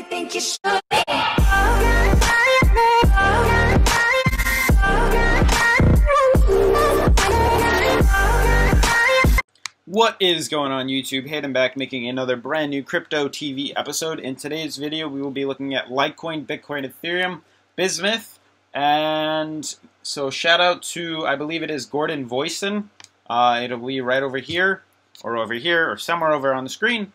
think you should be. What is going on YouTube? Hayden back making another brand new Crypto TV episode. In today's video we will be looking at Litecoin, Bitcoin, Ethereum, Bismuth, and so shout out to, I believe it is Gordon Voisin. It'll be right over here or somewhere over on the screen.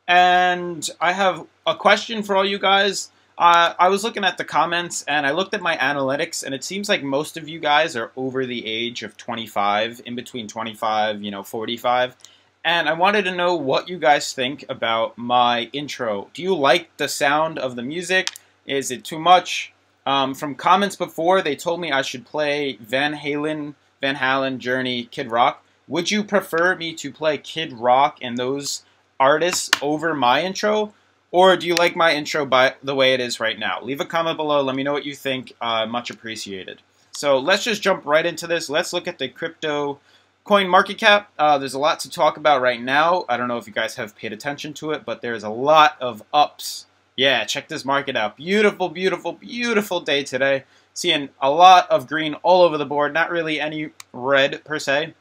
And I have a question for all you guys. I was looking at the comments and I looked at my analytics, and it seems like most of you guys are over the age of 25, in between 25, 45. And I wanted to know what you guys think about my intro. Do you like the sound of the music? Is it too much? From comments before, they told me I should play Van Halen, Journey, Kid Rock. Would you prefer me to play Kid Rock and those artists over my intro? Or do you like my intro by the way it is right now? Leave a comment below. Let me know what you think. Much appreciated. So let's just jump right into this. Let's look at the crypto coin market cap. There's a lot to talk about right now. I don't know if you guys have paid attention to it, but there's a lot of ups. Yeah, check this market out. Beautiful, beautiful, beautiful day today. Seeing a lot of green all over the board. Not really any red per se.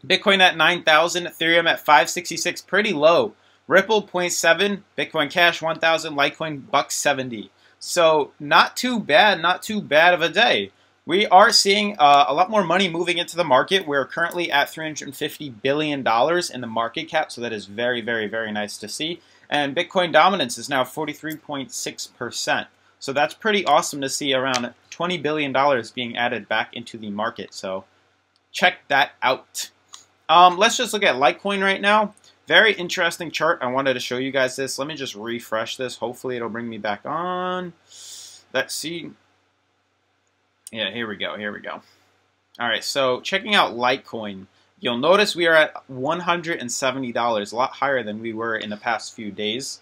Bitcoin at 9,000. Ethereum at 566. Pretty low. Ripple 0.7, Bitcoin Cash 1,000, Litecoin $1.70. So not too bad of a day. We are seeing a lot more money moving into the market. We're currently at $350 billion in the market cap, so that is very, very, very nice to see. And Bitcoin dominance is now 43.6%. So that's pretty awesome to see, around $20 billion being added back into the market. So check that out. Let's just look at Litecoin right now. Very interesting chart. I wanted to show you guys this. Let me just refresh this. Hopefully it'll bring me back on. Let's see. Yeah, here we go. Here we go. All right, so checking out Litecoin, you'll notice we are at $170, a lot higher than we were in the past few days.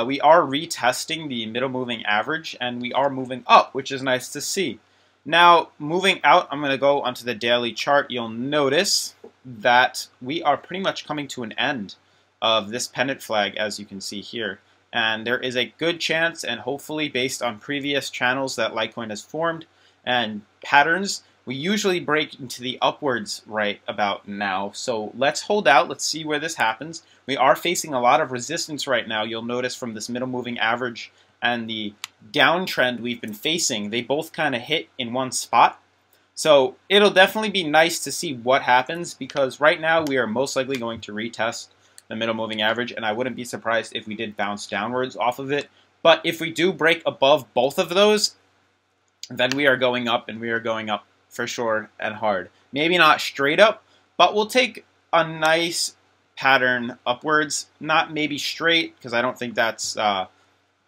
We are retesting the middle moving average, and we are moving up, which is nice to see. Now, moving out, I'm going to go onto the daily chart. You'll notice that we are pretty much coming to an end of this pennant flag, as you can see here. And there is a good chance, and hopefully based on previous channels that Litecoin has formed and patterns, we usually break into the upwards right about now. So let's hold out. Let's see where this happens. We are facing a lot of resistance right now. You'll notice from this middle moving average and the downtrend we've been facing, they both kind of hit in one spot. So it'll definitely be nice to see what happens, because right now we are most likely going to retest the middle moving average, and I wouldn't be surprised if we did bounce downwards off of it. But if we do break above both of those, then we are going up, and we are going up for sure and hard. Maybe not straight up, but we'll take a nice pattern upwards. Not maybe straight, because I don't think that's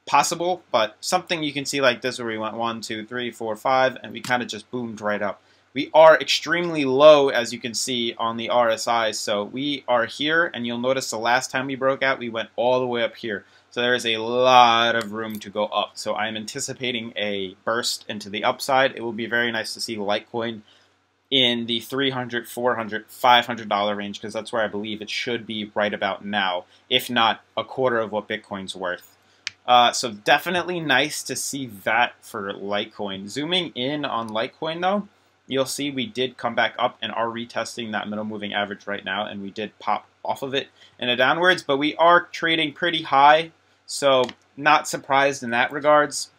possible, but something you can see like this, where we went 1, 2, 3, 4, 5, and we kind of just boomed right up. We are extremely low, as you can see on the RSI, so we are here, and you'll notice the last time we broke out, we went all the way up here. So there is a lot of room to go up. So I'm anticipating a burst into the upside. It will be very nice to see Litecoin in the $300, $400, $500 range, because that's where I believe it should be right about now, if not a quarter of what Bitcoin's worth. So definitely nice to see that for Litecoin. Zooming in on Litecoin though, you'll see we did come back up and are retesting that middle moving average right now, and we did pop off of it in a downwards, but we are trading pretty high, so not surprised in that regards.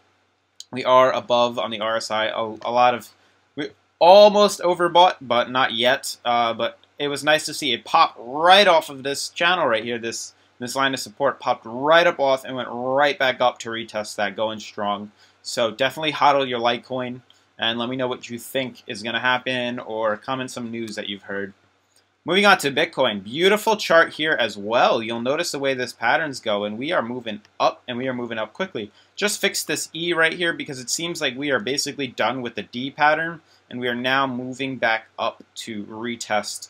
We are above on the RSI, we almost overbought, but not yet. But it was nice to see it pop right off of this channel right here. This line of support popped right up off and went right back up to retest that, going strong. So definitely hodl your Litecoin, and let me know what you think is going to happen, or comment some news that you've heard. Moving on to Bitcoin, beautiful chart here as well. You'll notice the way this pattern's go, and we are moving up, and we are moving up quickly. Just fix this E right here, because it seems like we are basically done with the D pattern, and we are now moving back up to retest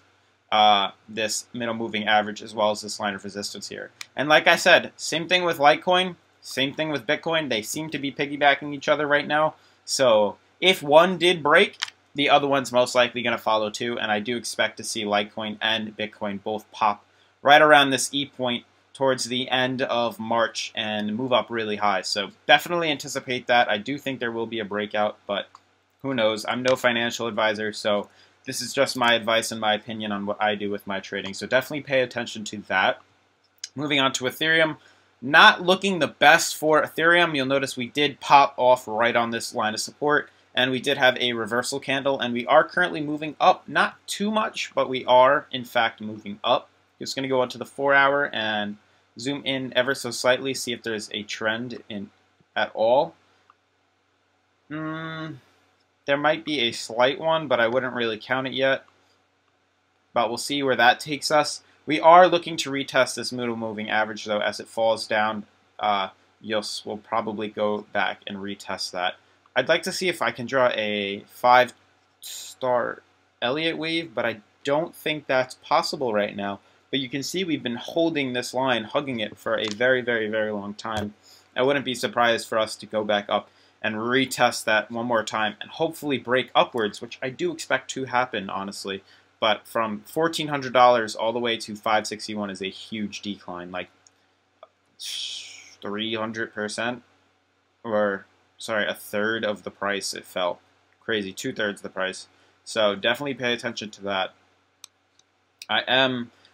this middle moving average, as well as this line of resistance here. And like I said, same thing with Litecoin, same thing with Bitcoin. They seem to be piggybacking each other right now. So if one did break, the other one's most likely going to follow too. And I do expect to see Litecoin and Bitcoin both pop right around this E point towards the end of March and move up really high. So definitely anticipate that. I do think there will be a breakout, but who knows? I'm no financial advisor, so this is just my advice and my opinion on what I do with my trading. So definitely pay attention to that. Moving on to Ethereum. Not looking the best for Ethereum. You'll notice we did pop off right on this line of support, and we did have a reversal candle, and we are currently moving up. Not too much, but we are, in fact, moving up. Just going to go on to the 4-hour and zoom in ever so slightly, see if there's a trend in at all. There might be a slight one, but I wouldn't really count it yet. But we'll see where that takes us. We are looking to retest this middle moving average, though. As it falls down, we'll probably go back and retest that. I'd like to see if I can draw a 5-star Elliott wave, but I don't think that's possible right now. But you can see we've been holding this line, hugging it for a very, very, very long time. I wouldn't be surprised for us to go back up and retest that one more time and hopefully break upwards, which I do expect to happen, honestly. But from $1,400 all the way to $561 is a huge decline, like 300%, or sorry, a third of the price it fell. Crazy, 2/3 the price. So definitely pay attention to that.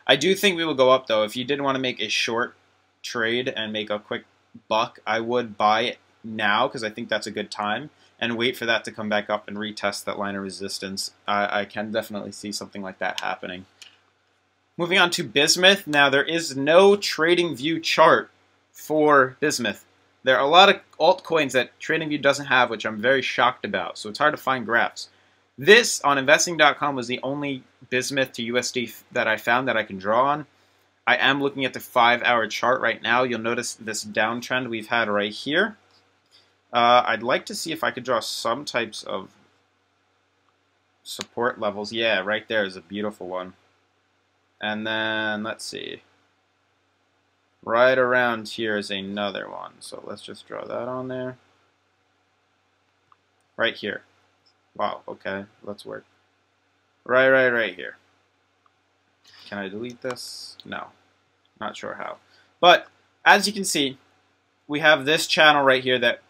I do think we will go up, though. If you did want to make a short trade and make a quick buck, I would buy it now because I think that's a good time and wait for that to come back up and retest that line of resistance. I can definitely see something like that happening. Moving on to Bismuth. Now, there is no TradingView chart for Bismuth. There are a lot of altcoins that TradingView doesn't have, which I'm very shocked about, so it's hard to find graphs. This, on investing.com, was the only Bismuth to USD that I found that I can draw on. I am looking at the 5-hour chart right now. You'll notice this downtrend we've had right here. I'd like to see if I could draw some types of support levels. Yeah, right there is a beautiful one. And then, let's see. Right around here is another one. So let's just draw that on there. Right here. Wow, okay, let's work. Right here. Can I delete this? No, not sure how. But as you can see, we have this channel right here that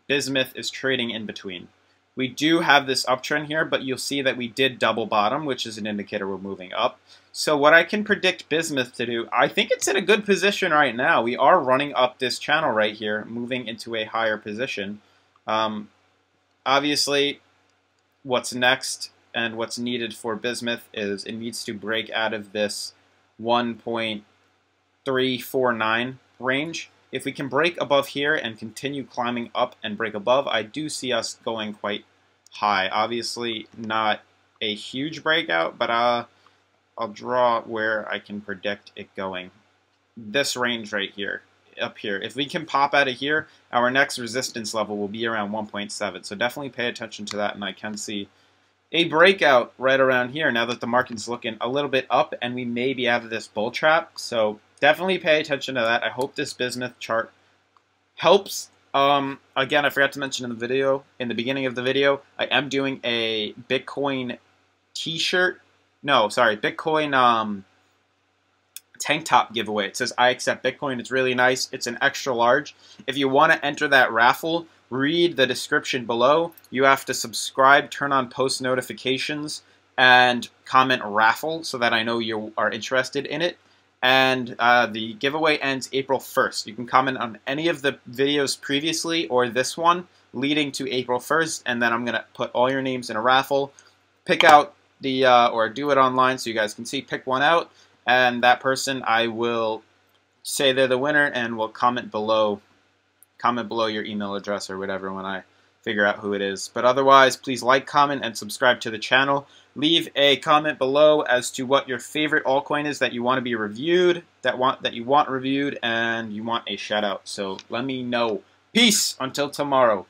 Bismuth is trading in between. We do have this uptrend here, but you'll see that we did double bottom, which is an indicator we're moving up. So what I can predict Bismuth to do, I think it's in a good position right now. We are running up this channel right here, moving into a higher position. Obviously, what's next and what's needed for Bismuth is it needs to break out of this 1.349 range. If we can break above here and continue climbing up and break above, I do see us going quite high. Obviously not a huge breakout, but I'll draw where I can predict it going. This range right here, up here. If we can pop out of here, our next resistance level will be around 1.7. So definitely pay attention to that, and I can see a breakout right around here now that the market's looking a little bit up and we may be out of this bull trap. So definitely pay attention to that. I hope this Bismuth chart helps. Again, I forgot to mention in the beginning of the video, I am doing a Bitcoin t-shirt. No, sorry, Bitcoin tank top giveaway. It says I accept Bitcoin. It's really nice. It's an extra large. If you want to enter that raffle, read the description below. You have to subscribe, turn on post notifications, and comment raffle so that I know you are interested in it. And the giveaway ends April 1st. You can comment on any of the videos previously or this one leading to April 1st, and then I'm going to put all your names in a raffle. Pick out the, or do it online so you guys can see, pick one out, and that person I will say they're the winner and will comment below your email address or whatever when I figure out who it is. But otherwise, please like, comment, and subscribe to the channel. Leave a comment below as to what your favorite altcoin is that you want to be reviewed, that you want reviewed, and you want a shout out. So let me know. Peace until tomorrow.